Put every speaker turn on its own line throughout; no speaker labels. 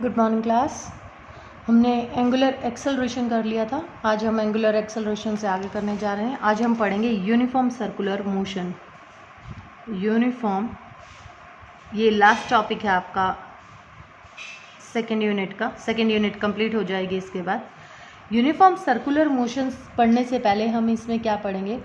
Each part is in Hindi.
Good morning class. हमने एंगुलर एक्सेलरेशन कर लिया था। आज हम एंगुलर एक्सेलरेशन से आगे करने जा रहे हैं। आज हम पढ़ेंगे यूनिफॉर्म सर्कुलर मोशन। यूनिफॉर्म, ये लास्ट टॉपिक है आपका सेकेंड यूनिट का। सेकेंड यूनिट कंप्लीट हो जाएगी इसके बाद। यूनिफॉर्म सर्कुलर मोशंस पढ़ने से पहले हम इसमें क्या पढ़ेंगे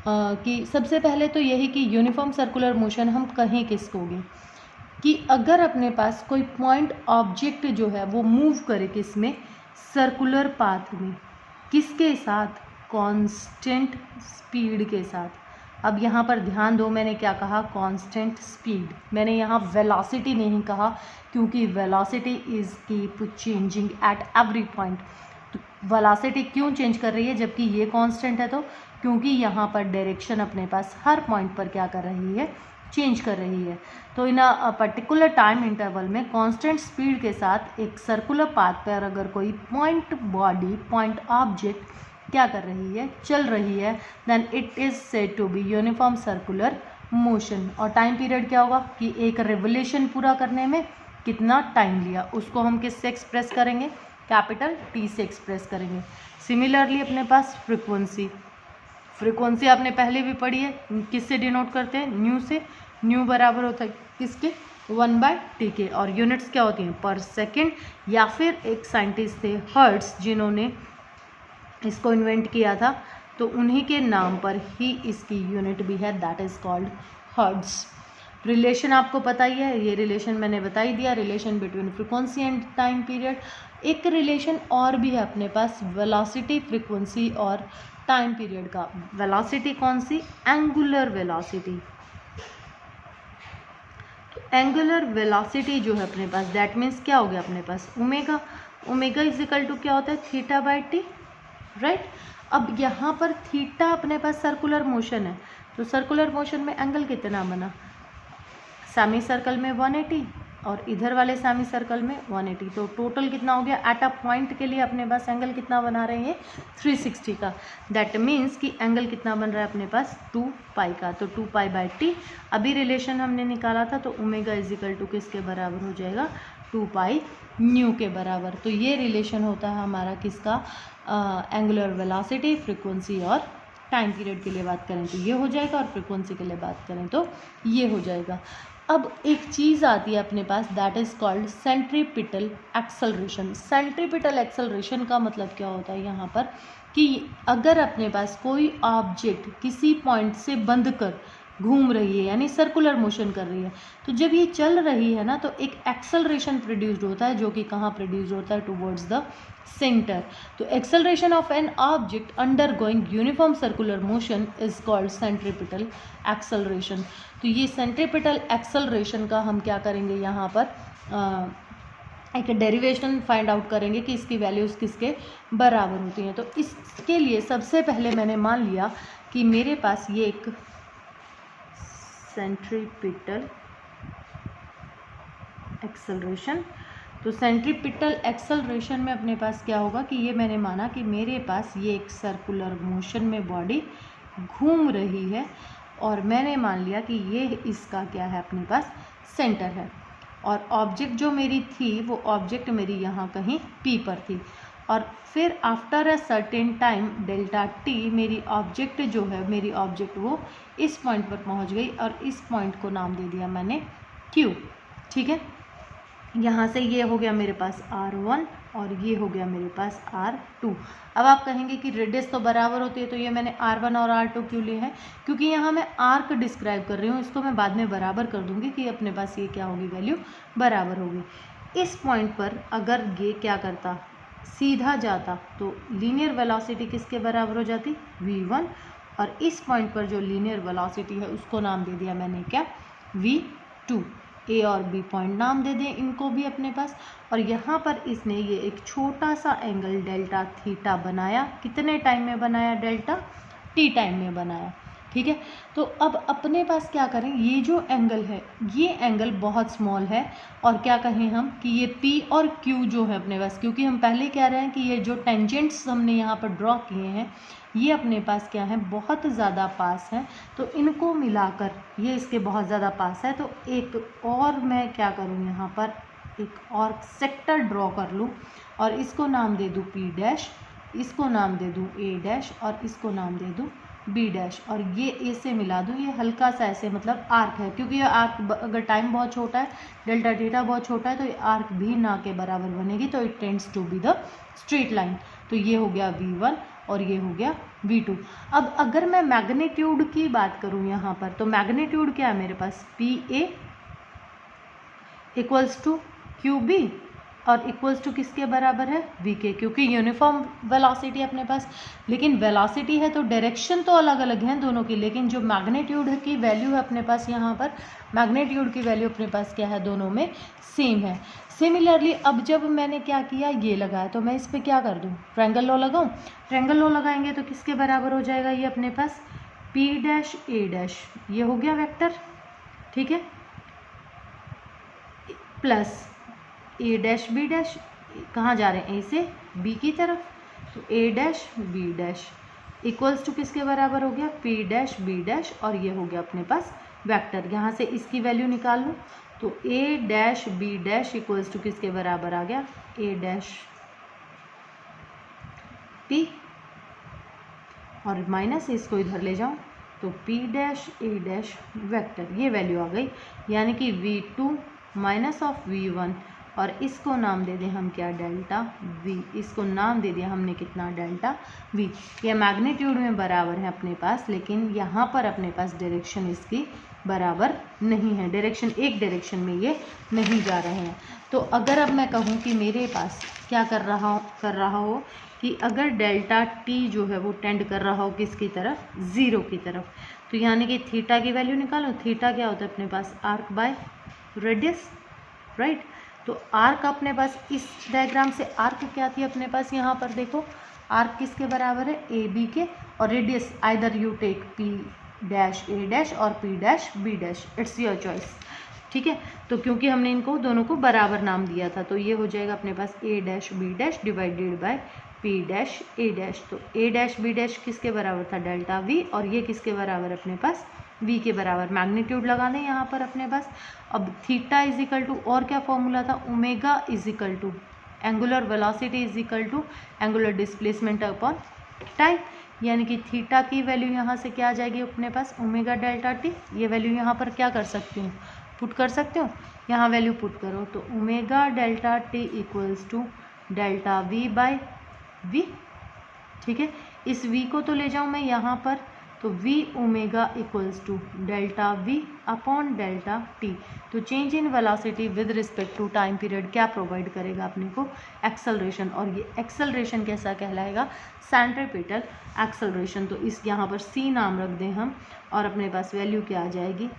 कि सबसे पहले तो यही कि यूनिफॉर्म सर्कुलर मोशन हम कहें किसकोगे कि अगर अपने पास कोई पॉइंट ऑब्जेक्ट जो है वो मूव करे किसमें, सर्कुलर पाथ में, किसके साथ, कांस्टेंट स्पीड के साथ। अब यहाँ पर ध्यान दो, मैंने क्या कहा, कांस्टेंट स्पीड। मैंने यहाँ वेलोसिटी नहीं कहा क्योंकि velocity is keep changing at every point. तो वेलोसिटी क्यों चेंज कर रही है जबकि ये कांस्टेंट है? तो क्योंकि यहाँ पर डायरेक्शन अपने पास हर पॉइंट पर क्या कर रही है, चेंज कर रही है। तो इन अ पर्टिकुलर टाइम इंटरवल में कांस्टेंट स्पीड के साथ एक सर्कुलर पाथ पर अगर कोई पॉइंट बॉडी, पॉइंट ऑब्जेक्ट क्या कर रही है, चल रही है, then it is said to be uniform circular motion. और टाइम पीरियड क्या होगा कि एक रिवोल्यूशन पूरा करने में कितना टाइम लिया, उसको हम किससे एक्सप्रेस करेंगे, कैपिटल टी से एक्सप्रेस करेंगे। सिमिलरली अपने पास फ्रीक्वेंसी, फ्रीक्वेंसी आपने पहले भी पढ़ी है, किससे डिनोट करते हैं, न्यू से। न्यू बराबर होता है किसके, 1/t के। और यूनिट्स क्या होती हैं, पर सेकेंड, या फिर एक साइंटिस्ट थे हर्ट्ज जिन्होंने इसको इन्वेंट किया था, तो उन्हीं के नाम पर ही इसकी यूनिट भी है, that is called hertz. Relation आपको पता ही है, ये रिलेशन मैंने बता ही दिया, relation between frequency and time period. एक रिलेशन और भी है अपने पास, वेलोसिटी, फ्रीक्वेंसी और टाइम पीरियड का। वेलोसिटी कौन सी, एंगुलर वेलोसिटी। तो एंगुलर वेलोसिटी जो है अपने पास, दैट मीन्स क्या हो गया अपने पास, omega. Omega is equal to क्या होता है, θ/t, राइट। अब यहाँ पर थीटा अपने पास सर्कुलर मोशन है, तो सर्कुलर मोशन में एंगल कितना बना, सेमी सर्कल में 180 और इधर वाले सेमी सर्कल में 180, तो टोटल कितना हो गया, एट अ पॉइंट के लिए अपने पास एंगल कितना बना रहे हैं, 360 का। दैट मीन्स कि एंगल कितना बन रहा है अपने पास, 2π का। तो 2π/t अभी रिलेशन हमने निकाला था, तो ओमेगा इज इक्वल टू किसके बराबर हो जाएगा, 2π न्यू के बराबर। तो ये रिलेशन होता है हमारा किसका, एंगुलर वेलोसिटी, फ्रीक्वेंसी और टाइम पीरियड के लिए बात करें तो ये हो जाएगा, और फ्रीक्वेंसी के लिए बात करें तो ये हो जाएगा। अब एक चीज़ आती है अपने पास, that is called centripetal acceleration. Centripetal acceleration का मतलब क्या होता है यहाँ पर कि अगर अपने पास कोई ऑब्जेक्ट किसी पॉइंट से बंध कर घूम रही है, यानी सर्कुलर मोशन कर रही है, तो जब ये चल रही है ना, तो एक एक्सेलरेशन प्रोड्यूस्ड होता है, जो कि कहाँ प्रोड्यूस्ड होता है, टुवर्ड्स द सेंटर। तो acceleration of an object undergoing uniform circular motion is called centripetal acceleration. तो ये सेंट्रीपिटल एक्सेलरेशन का हम क्या करेंगे यहाँ पर, एक डेरिवेशन फाइंड आउट करेंगे कि इसकी वैल्यूज़ किसके बराबर होती हैं। तो इसके लिए सबसे पहले मैंने मान लिया कि मेरे पास ये एक सेंट्रीपिटल एक्सेलरेशन, तो सेंट्रीपिटल एक्सेलरेशन में अपने पास क्या होगा कि ये मैंने माना कि मेरे पास ये एक सर्कुलर मोशन में बॉडी घूम रही है, और मैंने मान लिया कि ये इसका क्या है, अपने पास सेंटर है। और ऑब्जेक्ट जो मेरी थी, वो ऑब्जेक्ट मेरी यहाँ कहीं P पर थी, और फिर after a certain time Δt मेरी ऑब्जेक्ट जो है, मेरी ऑब्जेक्ट वो इस पॉइंट पर पहुँच गई, और इस पॉइंट को नाम दे दिया मैंने Q, ठीक है। यहाँ से ये हो गया मेरे पास R1 और ये हो गया मेरे पास R2। अब आप कहेंगे कि रेडियस तो बराबर होती है, तो ये मैंने R1 और R2 क्यों लिए हैं, क्योंकि यहाँ मैं आर्क डिस्क्राइब कर रही हूँ, इसको मैं बाद में बराबर कर दूँगी कि अपने पास ये क्या होगी, वैल्यू बराबर होगी। इस पॉइंट पर अगर ये क्या करता, सीधा जाता, तो लीनियर वेलोसिटी किसके बराबर हो जाती, v1, और इस पॉइंट पर जो लीनियर वेलोसिटी है उसको नाम दे दिया मैंने क्या, v2। ए और बी पॉइंट नाम दे दें इनको भी अपने पास। और यहाँ पर इसने ये एक छोटा सा एंगल डेल्टा थीटा बनाया, कितने टाइम में बनाया, डेल्टा टी टाइम में बनाया, ठीक है। तो अब अपने पास क्या करें, ये जो एंगल है, ये एंगल बहुत स्मॉल है, और क्या कहें हम कि ये पी और क्यू जो है अपने पास, क्योंकि हम पहले कह रहे हैं कि ये जो टेंजेंट्स हमने यहाँ पर ड्रॉ किए हैं, ये अपने पास क्या है, बहुत ज़्यादा पास है, तो इनको मिलाकर ये इसके बहुत ज़्यादा पास है। तो एक और मैं क्या करूँ यहाँ पर, एक और सेक्टर ड्रॉ कर लूँ और इसको नाम दे दूँ पी डैश, इसको नाम दे दूँ ए डैश और इसको नाम दे दूँ बी डैश और ये ए से मिला दूँ। ये हल्का सा ऐसे मतलब आर्क है, क्योंकि ये आर्क अगर टाइम बहुत छोटा है, डेल्टा थीटा बहुत छोटा है, तो ये आर्क भी ना के बराबर बनेगी, तो it tends to be the straight line. तो ये हो गया V1 और ये हो गया V2। अब अगर मैं मैग्नीट्यूड की बात करूँ यहाँ पर, तो मैग्नीट्यूड क्या है मेरे पास, PA इक्वल्स टू QB और इक्वल्स टू किसके बराबर है, VK, क्योंकि यूनिफॉर्म वेलोसिटी है अपने पास। लेकिन वेलोसिटी है तो डायरेक्शन तो अलग अलग हैं दोनों की, लेकिन जो मैग्नीट्यूड की वैल्यू है अपने पास यहाँ पर, मैग्नीट्यूड की वैल्यू अपने पास क्या है, दोनों में सेम है। सिमिलरली अब जब मैंने क्या किया, ये लगाया, तो मैं इस पर क्या कर दूँ, ट्रायंगल लॉ लगाऊँ। ट्रायंगल लॉ लगाएंगे तो किसके बराबर हो जाएगा ये अपने पास, P डैश A डैश, ये हो गया वेक्टर, ठीक है, plus A dash B dash, कहाँ जा रहे हैं, A से B की तरफ, तो A dash B dash equals to किसके बराबर हो गया, P डैश B डैश और ये हो गया अपने पास वेक्टर। यहाँ से इसकी वैल्यू निकाल लूँ तो A dash B dash equals to किसके बराबर आ गया, A डैश P और माइनस इसको इधर ले जाऊँ तो P dash A dash vector, ये वैल्यू आ गई, यानी कि V2 माइनस ऑफ V1 और इसको नाम दे दें हम क्या, डेल्टा V, इसको नाम दे दिया हमने कितना, डेल्टा V। ये मैग्नीट्यूड में बराबर है अपने पास, लेकिन यहाँ पर अपने पास डायरेक्शन इसकी बराबर नहीं है, डायरेक्शन एक डायरेक्शन में ये नहीं जा रहे हैं। तो अगर अब मैं कहूँ कि मेरे पास क्या कर रहा हो कि अगर डेल्टा T जो है वो टेंड कर रहा हो किसकी तरफ, ज़ीरो की तरफ, तो यानी कि थीटा की वैल्यू निकालो। थीटा क्या होता है अपने पास, आर्क बाय रेडियस, राइट। तो आर्क अपने पास इस डायग्राम से आर्क क्या थी अपने पास, यहाँ पर देखो आर्क किसके बराबर है, ए बी के, और radius either you take P dash A dash और P dash B dash, it's your choice, ठीक है। तो क्योंकि हमने इनको दोनों को बराबर नाम दिया था, तो ये हो जाएगा अपने पास A dash B dash divided by P dash A dash. तो A डैश B डैश किसके बराबर था, डेल्टा V, और ये किसके बराबर अपने पास, V के बराबर। मैग्नीट्यूड लगा दें यहाँ पर अपने पास। अब थीटा इज इक्वल टू, और क्या फॉर्मूला था, omega is equal to angular velocity is equal to angular displacement upon time, यानी कि थीटा की वैल्यू यहाँ से क्या आ जाएगी अपने पास, ओमेगा डेल्टा टी। ये वैल्यू यहाँ पर क्या कर सकती हूँ, पुट कर सकते हो, यहाँ वैल्यू पुट करो तो omega delta T equals to delta V by V, ठीक है। इस V को तो ले जाऊँ मैं यहाँ पर, तो V omega equals to delta V upon delta T। तो change in velocity with respect to time period क्या प्रोवाइड करेगा अपने को, एक्सेलरेशन, और ये एक्सेलरेशन कैसा कहलाएगा, सेंट्रीपिटल एक्सेलरेशन। तो इस यहाँ पर C नाम रख दें हम, और अपने पास वैल्यू क्या आ जाएगी,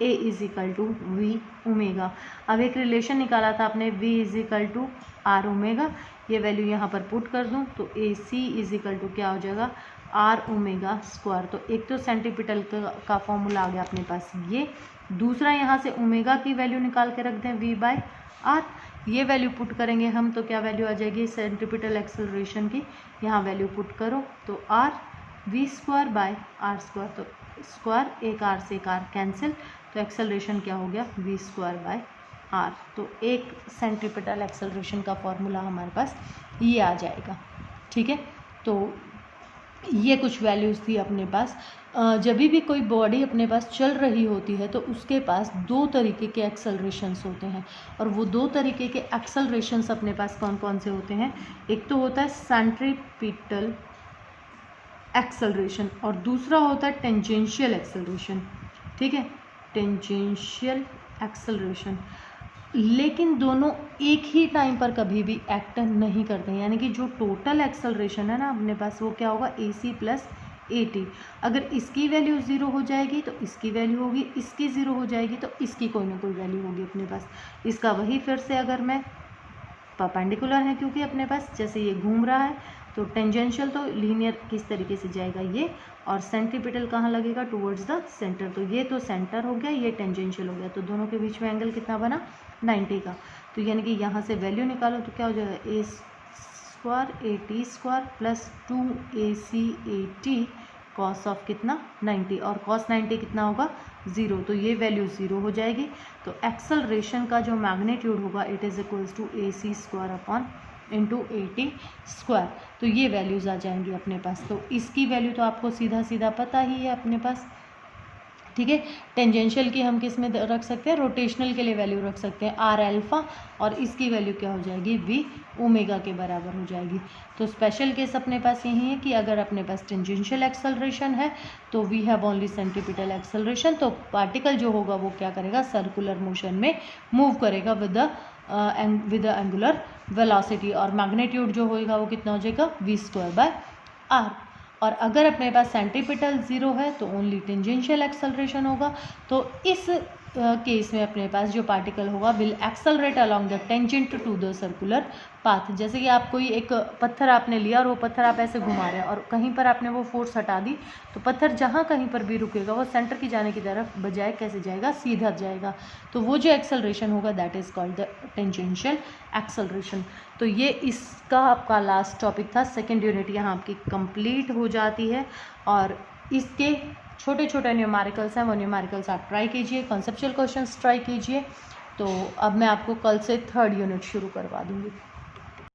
A is equal to V omega. अब एक रिलेशन निकाला था आपने, V is equal to R omega, ये वैल्यू यहाँ पर पुट कर दूँ तो AC इज इक्वल टू क्या हो जाएगा, R ओमेगा स्क्वायर। तो एक तो सेंट्रीपिटल का फॉर्मूला आ गया अपने पास ये, दूसरा यहाँ से ओमेगा की वैल्यू निकाल के रख दें V बाय R, ये वैल्यू पुट करेंगे हम तो क्या वैल्यू आ जाएगी सेंट्रीपिटल एक्सेलरेशन की, यहाँ वैल्यू पुट करो तो R V square by R square, तो स्क्वायर एक R से एक R कैंसिल, तो एक्सेलरेशन क्या हो गया, V स्क्वायर बाय R। तो एक सेंट्रीपिटल एक्सेलरेशन का फॉर्मूला हमारे पास ये आ जाएगा, ठीक है। तो ये कुछ वैल्यूज़ थी अपने पास। जब भी कोई बॉडी अपने पास चल रही होती है तो उसके पास दो तरीके के एक्सेलरेशंस होते हैं, और वो दो तरीके के एक्सेलरेशंस अपने पास कौन कौन से होते हैं, एक तो होता है सेंट्रीपिटल एक्सेलरेशन और दूसरा होता है टेंजेंशियल एक्सेलरेशन, ठीक है, टेंजेंशियल एक्सेलरेशन। लेकिन दोनों एक ही टाइम पर कभी भी एक्ट नहीं करते हैं, यानी कि जो टोटल एक्सेलरेशन है ना अपने पास वो क्या होगा, AC प्लस AT। अगर इसकी वैल्यू ज़ीरो हो जाएगी तो इसकी वैल्यू होगी, इसकी ज़ीरो हो जाएगी तो इसकी कोई ना कोई वैल्यू होगी अपने पास। इसका वही फिर से अगर मैं परपेंडिकुलर है क्योंकि अपने पास जैसे ये घूम रहा है, तो टेंजेंशियल तो लीनियर किस तरीके से जाएगा ये, और सेंट्रीपिटल कहाँ लगेगा, टुवर्ड्स द सेंटर। तो ये तो सेंटर हो गया, ये टेंजेंशियल हो गया, तो दोनों के बीच में एंगल कितना बना, 90 का। तो यानी कि यहाँ से वैल्यू निकालो तो क्या हो जाएगा, A square AT square plus 2AC AT cos of कितना 90, और कॉस 90 कितना होगा 0, तो ये वैल्यू 0 हो जाएगी। तो एक्सेलरेशन का जो मैग्नीट्यूड होगा it is equals to AC² upon into 80²। तो ये वैल्यूज़ आ जाएंगी अपने पास। तो इसकी वैल्यू तो आपको सीधा सीधा पता ही है अपने पास, ठीक है। टेंजेंशियल की हम किस में रख सकते हैं, रोटेशनल के लिए वैल्यू रख सकते हैं R अल्फ़ा, और इसकी वैल्यू क्या हो जाएगी V ओमेगा के बराबर हो जाएगी। तो स्पेशल केस अपने पास यही है कि अगर अपने पास टेंजेंशियल एक्सेलरेशन है तो we have only centripetal acceleration, तो पार्टिकल जो होगा वो क्या करेगा, सर्कुलर मोशन में मूव करेगा विद द एंगुलर वेलोसिटी, और मैग्नीट्यूड जो होगा वो कितना हो जाएगा V²/r। और अगर अपने पास सेंट्रीपिटल 0 है तो ओनली टेंजेंशियल एक्सेलरेशन होगा। तो इस केस में अपने पास जो पार्टिकल होगा will accelerate along the tangent to the circular path. जैसे कि आप कोई एक पत्थर आपने लिया और वो पत्थर आप ऐसे घुमा रहे हैं और कहीं पर आपने वो फोर्स हटा दी, तो पत्थर जहाँ कहीं पर भी रुकेगा वो सेंटर की जाने की तरफ बजाय कैसे जाएगा, सीधा जाएगा। तो वो जो एक्सेलरेशन होगा that is called the tangential acceleration. तो ये इसका आपका लास्ट टॉपिक था। सेकेंड यूनिट यहाँ आपकी कंप्लीट हो जाती है, और इसके छोटे छोटे न्यूमेरिकल्स हैं, वो न्यूमेरिकल्स आप ट्राई कीजिए, कॉन्सेप्चुअल क्वेश्चंस ट्राई कीजिए। तो अब मैं आपको कल से थर्ड यूनिट शुरू करवा दूँगी।